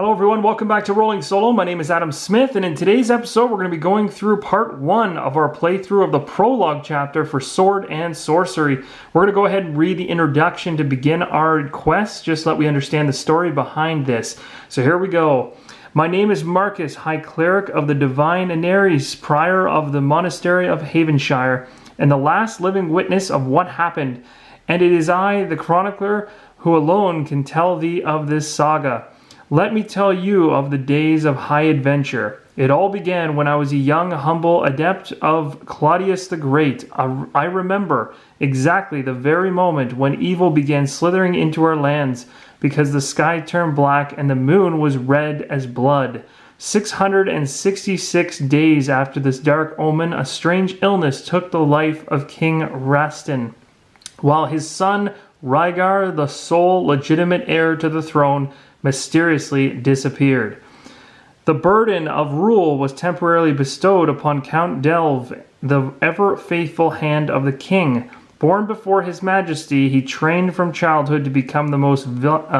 Hello everyone, welcome back to Rolling Solo. My name is Adam Smith, and in today's episode we're going to be going through part 1 of our playthrough of the Prologue Chapter for Sword and Sorcery. We're going to go ahead and read the introduction to begin our quest, just so that we understand the story behind this. So here we go. My name is Marcus, High Cleric of the Divine Aneres, Prior of the Monastery of Havenshire, and the last living witness of what happened. And it is I, the chronicler, who alone can tell thee of this saga. Let me tell you of the days of high adventure. It all began when I was a young, humble adept of Claudius the Great. I remember exactly the very moment when evil began slithering into our lands, because the sky turned black and the moon was red as blood. 666 days after this dark omen, a strange illness took the life of King Rastin, while his son, Rygar, the sole legitimate heir to the throne, mysteriously disappeared. The burden of rule was temporarily bestowed upon Count Delve, the ever-faithful hand of the king. Born before his majesty, he trained from childhood to become the most valiant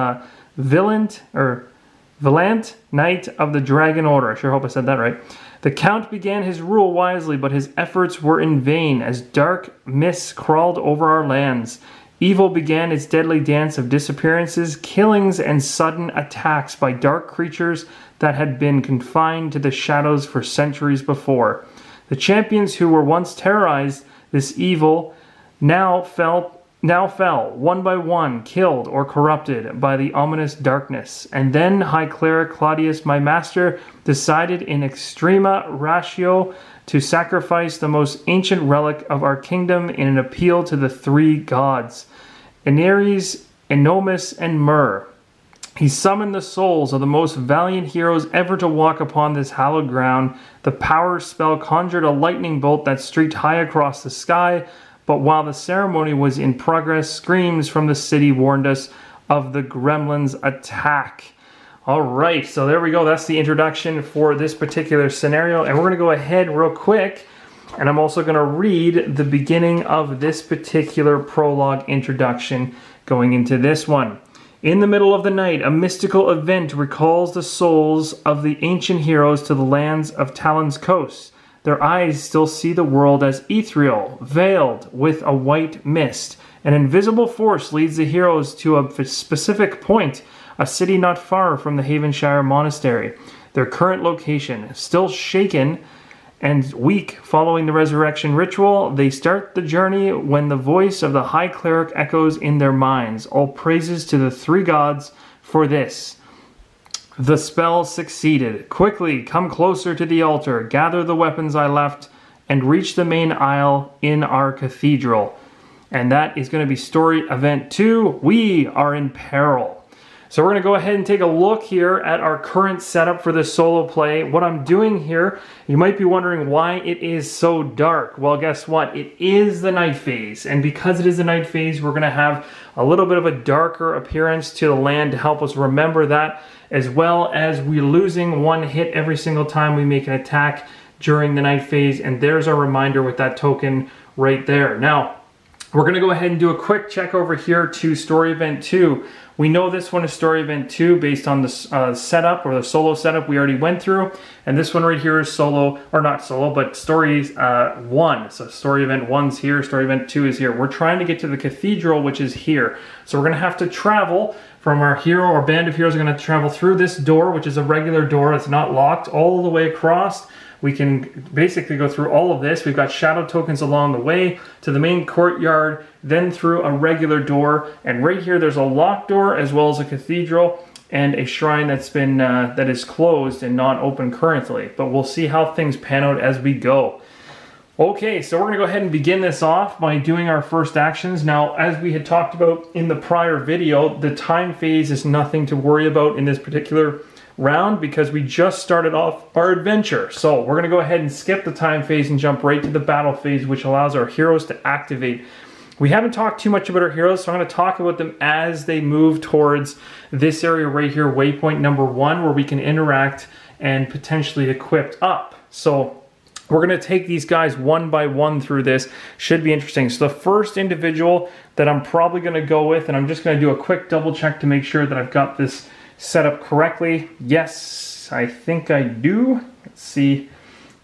knight of the Dragon Order. I sure hope I said that right. The Count began his rule wisely, but his efforts were in vain as dark mists crawled over our lands. Evil began its deadly dance of disappearances, killings, and sudden attacks by dark creatures that had been confined to the shadows for centuries before. The champions who were once terrorized this evil now fell one by one, killed or corrupted by the ominous darkness. And then High Cleric Claudius, my master, decided in extrema ratio to sacrifice the most ancient relic of our kingdom in an appeal to the three gods, Aneres, Enomus, and Myrrh. He summoned the souls of the most valiant heroes ever to walk upon this hallowed ground. The power spell conjured a lightning bolt that streaked high across the sky, but while the ceremony was in progress, screams from the city warned us of the gremlins' attack. Alright, so there we go. That's the introduction for this particular scenario. And we're going to go ahead real quick, and I'm also going to read the beginning of this particular prologue introduction going into this one. In the middle of the night, a mystical event recalls the souls of the ancient heroes to the lands of Talon's coast. Their eyes still see the world as ethereal, veiled with a white mist. An invisible force leads the heroes to a specific point, a city not far from the Havenshire Monastery. Their current location, still shaken and weak following the resurrection ritual, they start the journey when the voice of the High Cleric echoes in their minds. All praises to the three gods for this. The spell succeeded. Quickly, come closer to the altar, gather the weapons I left, and reach the main aisle in our cathedral. And that is going to be story event 2. We are in peril. So we're going to go ahead and take a look here at our current setup for this solo play. What I'm doing here, you might be wondering why it is so dark. Well, guess what? It is the night phase. And because it is the night phase, we're going to have a little bit of a darker appearance to the land to help us remember that, as well as we're losing one hit every single time we make an attack during the night phase. And there's our reminder with that token right there. Now, we're going to go ahead and do a quick check over here to story event 2. We know this one is story event 2 based on the setup, or the solo setup we already went through. And this one right here is solo, or not solo, but story 1. So story event 1's here, story event 2 is here. We're trying to get to the cathedral, which is here. So we're going to have to travel from our hero, or band of heroes are going to travel through this door, which is a regular door. It's not locked, all the way across. We can basically go through all of this. We've got shadow tokens along the way to the main courtyard, then through a regular door. And right here, there's a locked door as well as a cathedral and a shrine that's been that is closed and not open currently. But we'll see how things pan out as we go. Okay, so we're going to go ahead and begin this off by doing our first actions. Now, as we had talked about in the prior video, the time phase is nothing to worry about in this particular round because we just started off our adventure. So we're going to go ahead and skip the time phase and jump right to the battle phase, which allows our heroes to activate. We haven't talked too much about our heroes, so I'm going to talk about them as they move towards this area right here, waypoint number 1, where we can interact and potentially equip up. So we're going to take these guys one by one through this. Should be interesting. So the first individual that I'm probably going to go with, and I'm just going to do a quick double check to make sure that I've got this set up correctly? Yes, I think I do. Let's see.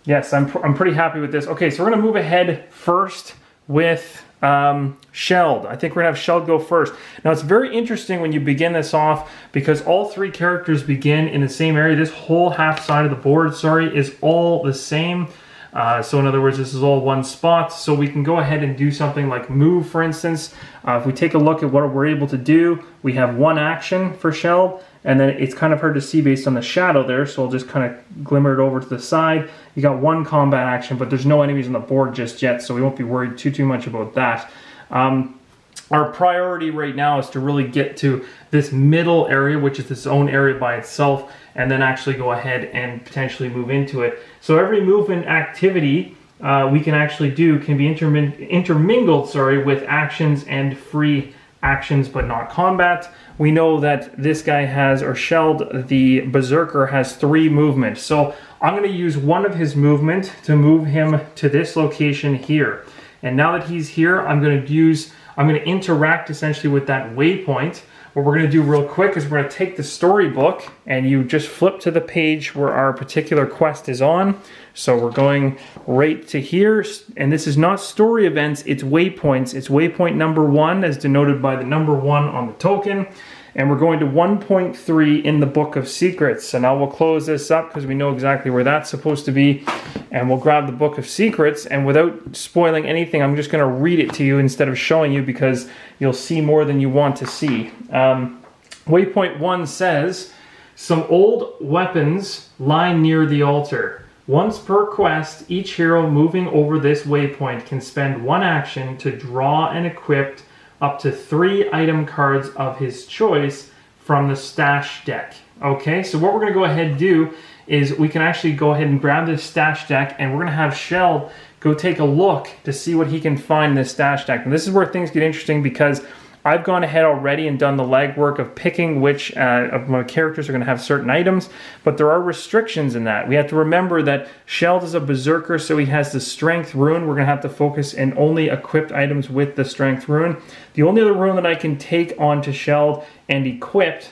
Yes, I'm pretty happy with this. Okay, so we're going to move ahead first with Sheld. I think we're going to have Sheld go first. Now, it's very interesting when you begin this off because all three characters begin in the same area. This whole half side of the board, is all the same. So in other words, this is all one spot. So we can go ahead and do something like move, for instance. If we take a look at what we're able to do, we have one action for Sheld, and then it's kind of hard to see based on the shadow there, so I'll just kind of glimmer it over to the side. You got one combat action, but there's no enemies on the board just yet, so we won't be worried too much about that. Our priority right now is to really get to this middle area, which is its own area by itself, and then actually go ahead and potentially move into it. So every movement activity we can actually do can be intermingled with actions and free actions, but not combat. We know that this guy has, or Sheld, the Berserker, has 3 movement. So I'm going to use one of his movement to move him to this location here. And now that he's here, I'm going to interact essentially with that waypoint. What we're going to do real quick is we're going to take the storybook and you just flip to the page where our particular quest is on. So we're going right to here, and this is not story events, it's waypoints. It's waypoint number 1 as denoted by the number 1 on the token. And we're going to 1.3 in the Book of Secrets. So now we'll close this up because we know exactly where that's supposed to be. And we'll grab the Book of Secrets. And without spoiling anything, I'm just going to read it to you instead of showing you because you'll see more than you want to see. Waypoint 1 says, some old weapons lie near the altar. Once per quest, each hero moving over this waypoint can spend 1 action to draw and equip up to 3 item cards of his choice from the stash deck. Okay, so what we're going to go ahead and do is we can actually go ahead and grab this stash deck, and we're going to have Sheld go take a look to see what he can find in this stash deck. And this is where things get interesting because I've gone ahead already and done the legwork of picking which of my characters are going to have certain items, but there are restrictions in that. We have to remember that Sheld is a Berserker, so he has the Strength rune. We're going to have to focus and only equipped items with the Strength rune. The only other rune that I can take onto Sheld and equip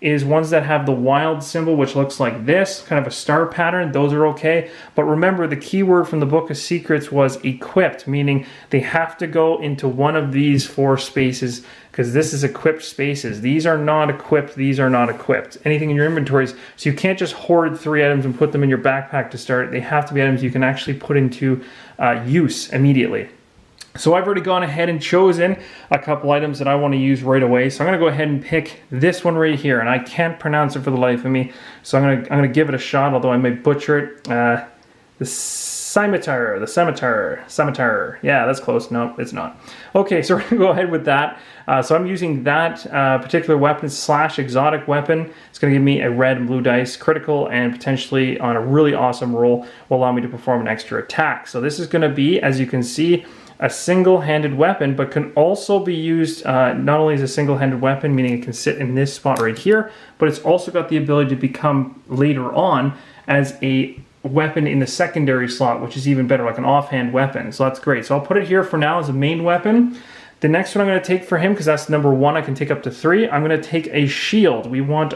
is ones that have the wild symbol, which looks like this, kind of a star pattern. Those are okay. But remember, the key word from the Book of Secrets was equipped, meaning they have to go into one of these 4 spaces because this is equipped spaces. These are not equipped. These are not equipped. Anything in your inventories. So you can't just hoard 3 items and put them in your backpack to start. They have to be items you can actually put into use immediately. So I've already gone ahead and chosen a couple items that I want to use right away. So I'm going to go ahead and pick this one right here, and I can't pronounce it for the life of me. So I'm going to give it a shot, although I may butcher it. The scimitar. Yeah, that's close. No, it's not. Okay, so we're going to go ahead with that. So I'm using that particular weapon / exotic weapon. It's going to give me a red and blue dice, critical, and potentially on a really awesome roll will allow me to perform an extra attack. So this is going to be, as you can see, a single-handed weapon, but can also be used not only as a single-handed weapon, meaning it can sit in this spot right here, but it's also got the ability to become later on as a weapon in the secondary slot, which is even better, like an offhand weapon. So that's great. So I'll put it here for now as a main weapon. The next one I'm going to take for him, because that's number 1, I can take up to 3, I'm going to take a shield. We want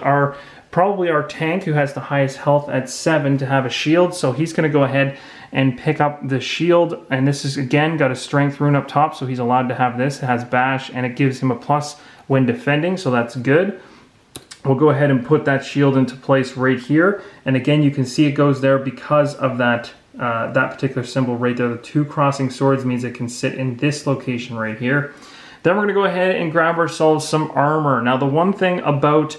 probably our tank, who has the highest health at 7, to have a shield, so he's going to go ahead and pick up the shield, and this is again got a strength rune up top, so he's allowed to have this. It has bash, and it gives him a plus when defending, so that's good. We'll go ahead and put that shield into place right here, and again you can see it goes there because of that that particular symbol right there. The 2 crossing swords means it can sit in this location right here. Then we're going to go ahead and grab ourselves some armor. Now the one thing about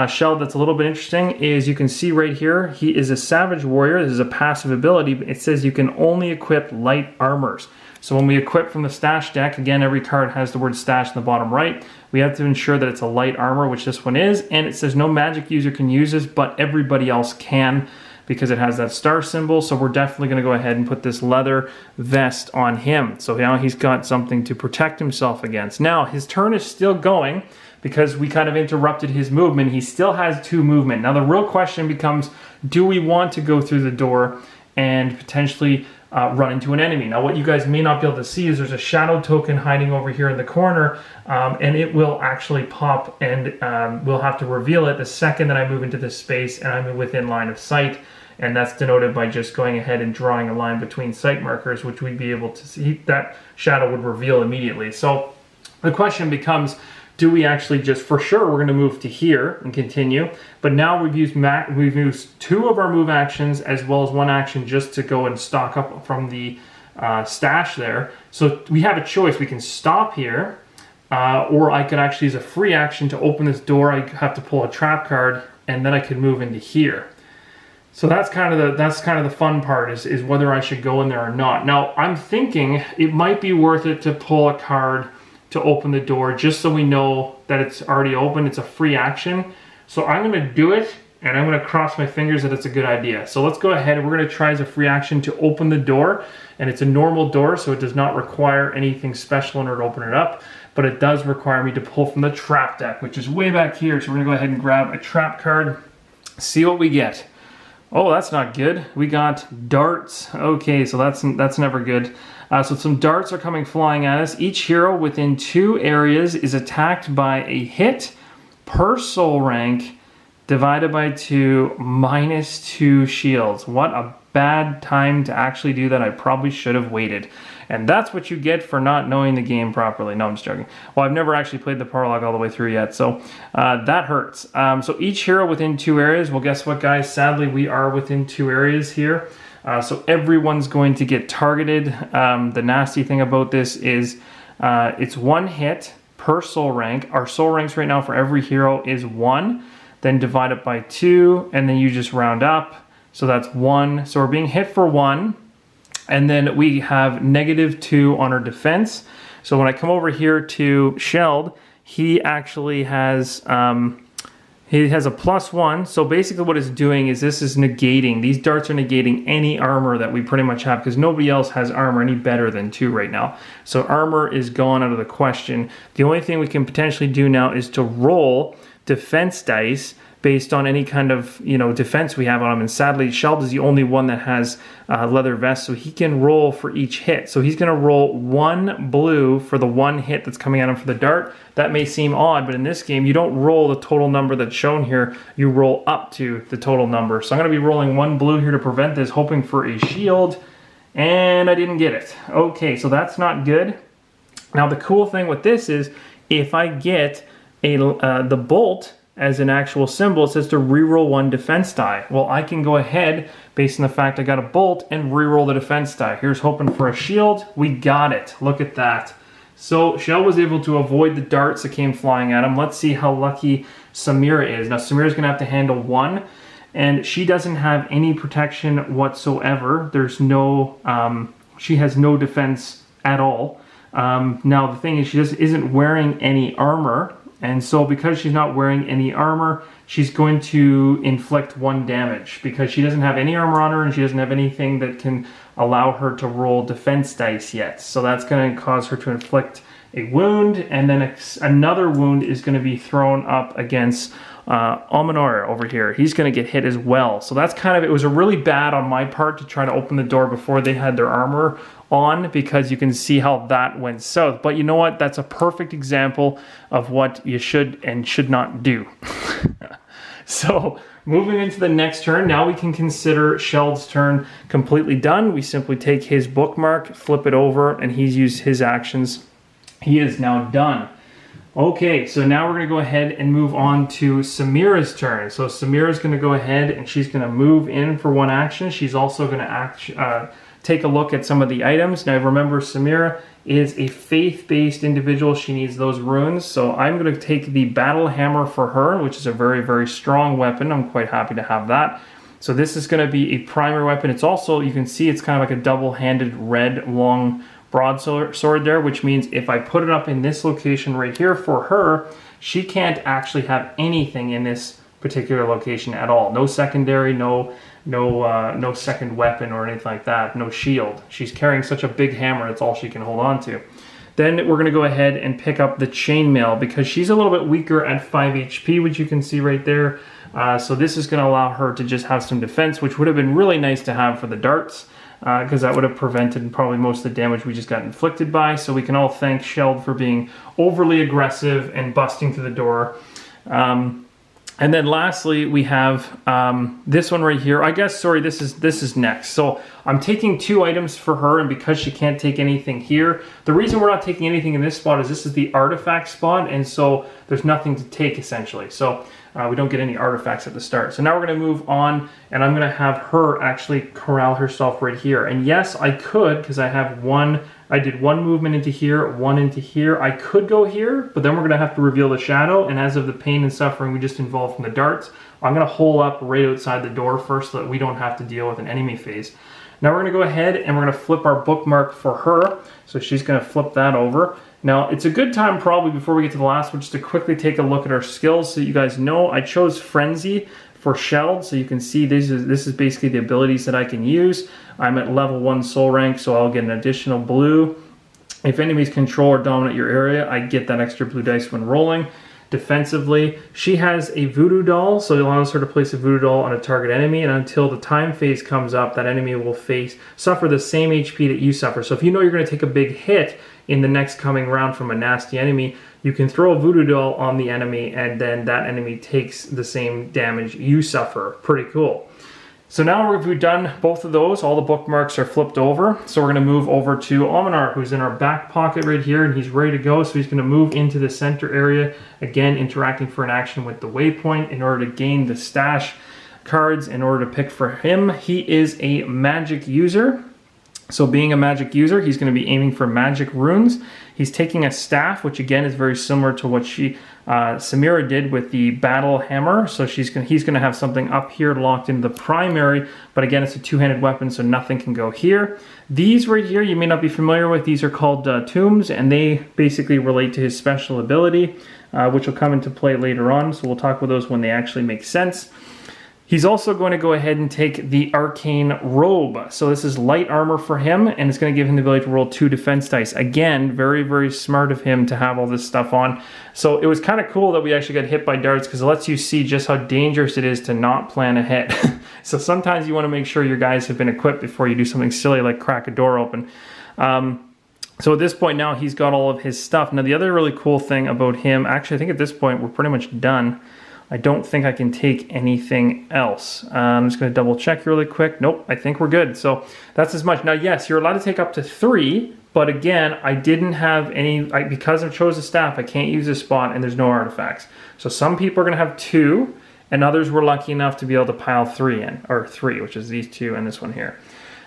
Sheld that's a little bit interesting is you can see right here, he is a Savage Warrior. This is a passive ability, but it says you can only equip light armors. So when we equip from the stash deck, again, every card has the word stash in the bottom right. We have to ensure that it's a light armor, which this one is, and it says no magic user can use this, but everybody else can because it has that star symbol. So we're definitely going to go ahead and put this leather vest on him. So now he's got something to protect himself against. Now his turn is still going, because we kind of interrupted his movement. He still has 2 movement. Now the real question becomes, do we want to go through the door and potentially run into an enemy. Now what you guys may not be able to see is there's a shadow token hiding over here in the corner, and it will actually pop, and we'll have to reveal it the second that I move into this space and I'm within line of sight. And that's denoted by just going ahead and drawing a line between sight markers, which we'd be able to see. That shadow would reveal immediately. So the question becomes, do we actually just, for sure, we're going to move to here and continue. But now we've used 2 of our move actions as well as 1 action just to go and stock up from the stash there. So we have a choice. We can stop here, or I could actually use a free action to open this door. I have to pull a trap card, and then I could move into here. So that's kind of the fun part, is whether I should go in there or not. Now I'm thinking it might be worth it to pull a card to open the door just so we know that it's already open. It's a free action. So I'm going to do it, and I'm going to cross my fingers that it's a good idea. So let's go ahead and we're going to try as a free action to open the door, and it's a normal door, so it does not require anything special in order to open it up, but it does require me to pull from the trap deck, which is way back here. So we're going to go ahead and grab a trap card, see what we get. Oh, that's not good. We got darts. Okay, so that's never good. So some darts are coming flying at us. Each hero within 2 areas is attacked by a hit per soul rank divided by 2 minus 2 shields. What a bad time to actually do that. I probably should have waited. And that's what you get for not knowing the game properly. No, I'm just joking. Well, I've never actually played the prologue all the way through yet, so that hurts. So each hero within 2 areas. Well, guess what, guys? Sadly, we are within 2 areas here. So everyone's going to get targeted. The nasty thing about this is it's 1 hit per soul rank. Our soul ranks right now for every hero is 1. Then divide it by 2, and then you just round up. So that's 1. So we're being hit for 1. And then we have -2 on our defense. So when I come over here to Shelled, he actually has a +1. So basically what it's doing is this is negating. These darts are negating any armor that we pretty much have, because nobody else has armor any better than 2 right now. So armor is gone out of the question. The only thing we can potentially do now is to roll defense dice based on any kind of, defense we have on him. And sadly, Sheld is the only one that has leather vest, so he can roll for each hit. So he's gonna roll 1 blue for the 1 hit that's coming at him for the dart. That may seem odd, but in this game, you don't roll the total number that's shown here. You roll up to the total number. So I'm gonna be rolling 1 blue here to prevent this, hoping for a shield, and I didn't get it. Okay, so that's not good. Now the cool thing with this is, if I get the bolt as an actual symbol, it says to reroll 1 defense die. Well, I can go ahead, based on the fact I got a bolt, and reroll the defense die. Here's hoping for a shield. We got it. Look at that. So Shell was able to avoid the darts that came flying at him. Let's see how lucky Samira is. Now Samira's gonna have to handle 1, and she doesn't have any protection whatsoever. There's no, she has no defense at all. Now the thing is, she just isn't wearing any armor. And so because she's not wearing any armor, she's going to inflict 1 damage because she doesn't have any armor on her and she doesn't have anything that can allow her to roll defense dice yet. So that's going to cause her to inflict a wound, and then another wound is going to be thrown up against Almanor over here. He's going to get hit as well. So that's kind of, it was a really bad on my part to try to open the door before they had their armor on, because you can see how that went south. But you know what? That's a perfect example of what you should and should not do. So moving into the next turn, now we can consider Sheld's turn completely done. We simply take his bookmark, flip it over, and he's used his actions. He is now done. Okay, so now we're going to go ahead and move on to Samira's turn. So Samira's going to go ahead and she's going to move in for 1 action. She's also going to take a look at some of the items. Now remember, Samira is a faith-based individual. She needs those runes. So I'm going to take the battle hammer for her, which is a very, very strong weapon. I'm quite happy to have that. So this is going to be a primary weapon. It's also, you can see it's kind of like a double-handed red long broadsword there, which means if I put it up in this location right here for her, she can't actually have anything in this particular location at all. No secondary, no second weapon or anything like that, no shield. She's carrying such a big hammer, that's all she can hold on to. Then we're going to go ahead and pick up the chainmail because she's a little bit weaker at 5 HP, which you can see right there. So this is going to allow her to just have some defense, which would have been really nice to have for the darts. because that would have prevented probably most of the damage we just got inflicted by. So we can all thank Sheld for being overly aggressive and busting through the door. And then lastly, we have this one right here. I guess, sorry, this is next. So I'm taking 2 items for her, and because she can't take anything here, the reason we're not taking anything in this spot is this is the artifact spot, and so there's nothing to take essentially. So we don't get any artifacts at the start. So now we're going to move on, and I'm going to have her actually corral herself right here. And yes, I could, because I did 1 movement into here, 1 into here. I could go here, but then we're going to have to reveal the shadow, and as of the pain and suffering we just involved from the darts, I'm going to hole up right outside the door first so that we don't have to deal with an enemy phase. Now we're going to go ahead and we're going to flip our bookmark for her. So she's going to flip that over. Now it's a good time probably before we get to the last one just to quickly take a look at our skills so you guys know. I chose Frenzy for Sheld, so you can see this is basically the abilities that I can use. I'm at level 1 soul rank, so I'll get an additional blue. If enemies control or dominate your area, I get that extra blue dice when rolling. Defensively, she has a voodoo doll, so it allows her to place a voodoo doll on a target enemy, and until the time phase comes up, that enemy will suffer the same HP that you suffer. So if you know you're going to take a big hit in the next coming round from a nasty enemy, you can throw a voodoo doll on the enemy, and then that enemy takes the same damage you suffer. Pretty cool. So now we've done both of those. All the bookmarks are flipped over. So we're going to move over to Ominar, who's in our back pocket right here, and he's ready to go. So he's going to move into the center area, again interacting for an action with the waypoint in order to gain the stash cards in order to pick for him. He is a magic user. So being a magic user, he's going to be aiming for magic runes. He's taking a staff, which again is very similar to what Samira did with the battle hammer. So he's going to have something up here locked into the primary, but again it's a 2-handed weapon, so nothing can go here. These right here you may not be familiar with. These are called tombs, and they basically relate to his special ability, which will come into play later on. So we'll talk about those when they actually make sense. He's also going to go ahead and take the Arcane Robe. So this is light armor for him, and it's going to give him the ability to roll 2 defense dice. Again, very, very smart of him to have all this stuff on. So it was kind of cool that we actually got hit by darts, because it lets you see just how dangerous it is to not plan ahead. So sometimes you want to make sure your guys have been equipped before you do something silly like crack a door open. So at this point now, he's got all of his stuff. Now the other really cool thing about him, actually I think at this point we're pretty much done. I don't think I can take anything else. I'm just going to double check really quick. Nope, I think we're good. So that's as much. Now, yes, you're allowed to take up to 3, but again, I didn't have any, because I chose a staff, I can't use a spot and there's no artifacts. So some people are going to have 2, and others were lucky enough to be able to pile 3 in, or 3, which is these 2 and this one here.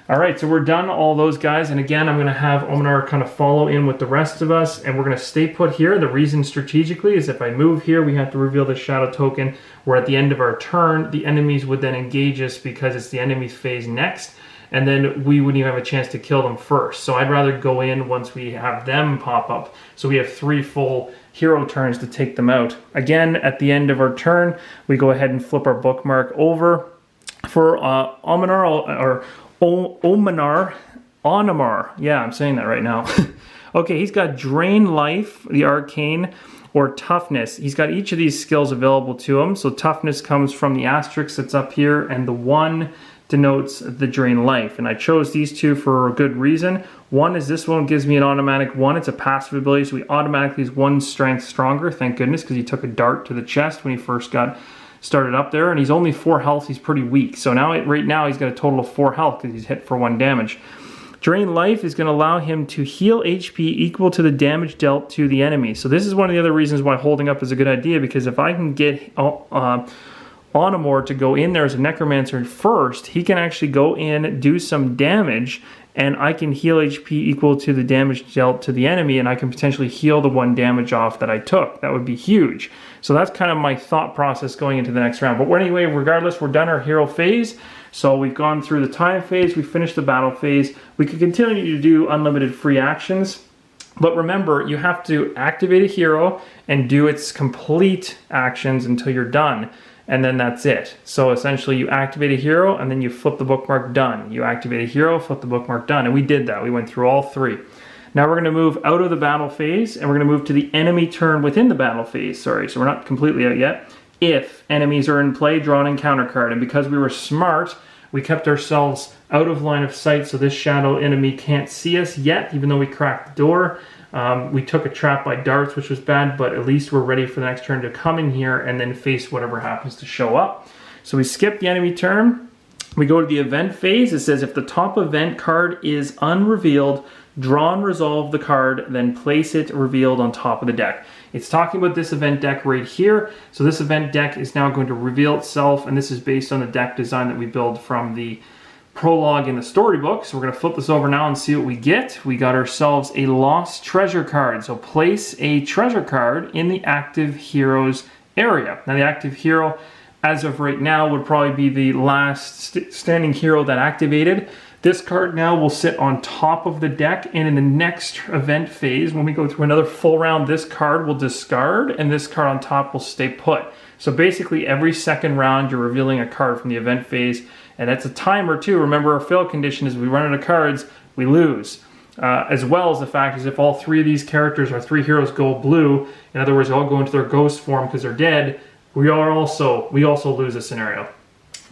All right, so we're done all those guys, and again, I'm going to have Ominar kind of follow in with the rest of us, and we're going to stay put here. The reason strategically is if I move here, we have to reveal the shadow token, where at the end of our turn, the enemies would then engage us because it's the enemy's phase next, and then we wouldn't even have a chance to kill them first. So I'd rather go in once we have them pop up, so we have 3 full hero turns to take them out. Again, at the end of our turn, we go ahead and flip our bookmark over for Ominar, or Onamar. Yeah, I'm saying that right now. Okay, he's got Drain Life, the Arcane, or Toughness. He's got each of these skills available to him. So Toughness comes from the asterisk that's up here, and the 1 denotes the Drain Life. And I chose these 2 for a good reason. One is this one gives me an automatic 1. It's a passive ability, so he automatically is 1 strength stronger, thank goodness, because he took a dart to the chest when he first got started up there, and he's only 4 health. He's pretty weak. So now, right now, he's got a total of 4 health because he's hit for 1 damage. Drain Life is going to allow him to heal HP equal to the damage dealt to the enemy. So this is one of the other reasons why holding up is a good idea, because if I can get Onamor to go in there as a Necromancer first, he can actually go in, do some damage, and I can heal HP equal to the damage dealt to the enemy, and I can potentially heal the 1 damage off that I took. That would be huge. So that's kind of my thought process going into the next round. But anyway, regardless, we're done our hero phase. So we've gone through the time phase, we finished the battle phase. We could continue to do unlimited free actions. But remember, you have to activate a hero and do its complete actions until you're done. And then that's it. So essentially you activate a hero and then you flip the bookmark, done. You activate a hero, flip the bookmark, done. And we did that. We went through all 3. Now we're going to move out of the battle phase, and we're going to move to the enemy turn within the battle phase. Sorry, so we're not completely out yet. If enemies are in play, draw an encounter card. And because we were smart, We kept ourselves out of line of sight so this shadow enemy can't see us yet, even though we cracked the door. We took a trap by darts, which was bad, but at least we're ready for the next turn to come in here and then face whatever happens to show up. So we skip the enemy turn. We go to the event phase. It says if the top event card is unrevealed, draw and resolve the card, then place it revealed on top of the deck. It's talking about this event deck right here. So this event deck is now going to reveal itself, and this is based on the deck design that we build from the prologue in the storybook. So we're going to flip this over now and see what we get. We got ourselves a lost treasure card. So place a treasure card in the active heroes area. Now the active hero, as of right now, would probably be the last standing hero that activated. This card now will sit on top of the deck, and in the next event phase, when we go through another full round, this card will discard, and this card on top will stay put. So basically, every second round, you're revealing a card from the event phase, and that's a timer too. Remember, our fail condition is we run out of cards, we lose. As well as the fact is if all three of these characters, our three heroes, go blue, in other words, they all go into their ghost form because they're dead, we also lose a scenario.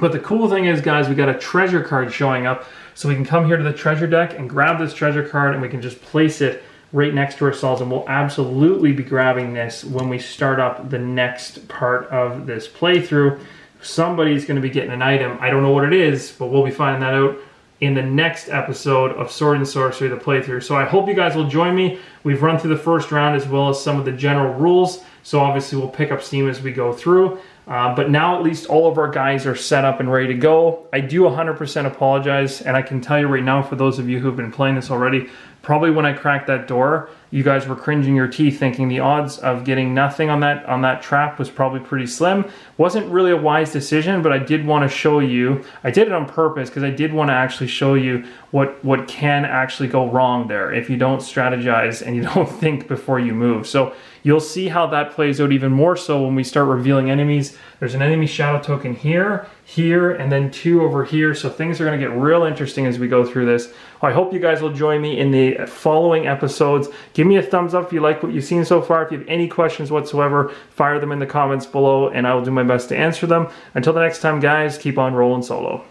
But the cool thing is, guys, we got a treasure card showing up, so we can come here to the treasure deck and grab this treasure card, and we can just place it right next to ourselves, and we'll absolutely be grabbing this when we start up the next part of this playthrough. Somebody's going to be getting an item. I don't know what it is, but we'll be finding that out in the next episode of Sword and Sorcery, the playthrough. So I hope you guys will join me. We've run through the first round as well as some of the general rules, so obviously we'll pick up steam as we go through. But now at least all of our guys are set up and ready to go. I do 100% apologize, and I can tell you right now, for those of you who've been playing this already, probably when I cracked that door, you guys were cringing your teeth thinking the odds of getting nothing on that trap was probably pretty slim. Wasn't really a wise decision, but I did want to show you, I did it on purpose because I did want to actually show you what can actually go wrong there if you don't strategize and you don't think before you move. So you'll see how that plays out even more so when we start revealing enemies. There's an enemy shadow token here, here, and then two over here. So things are going to get real interesting as we go through this. I hope you guys will join me in the following episodes. Give me a thumbs up if you like what you've seen so far. If you have any questions whatsoever, fire them in the comments below, and I will do my best to answer them. Until the next time, guys, keep on rolling solo.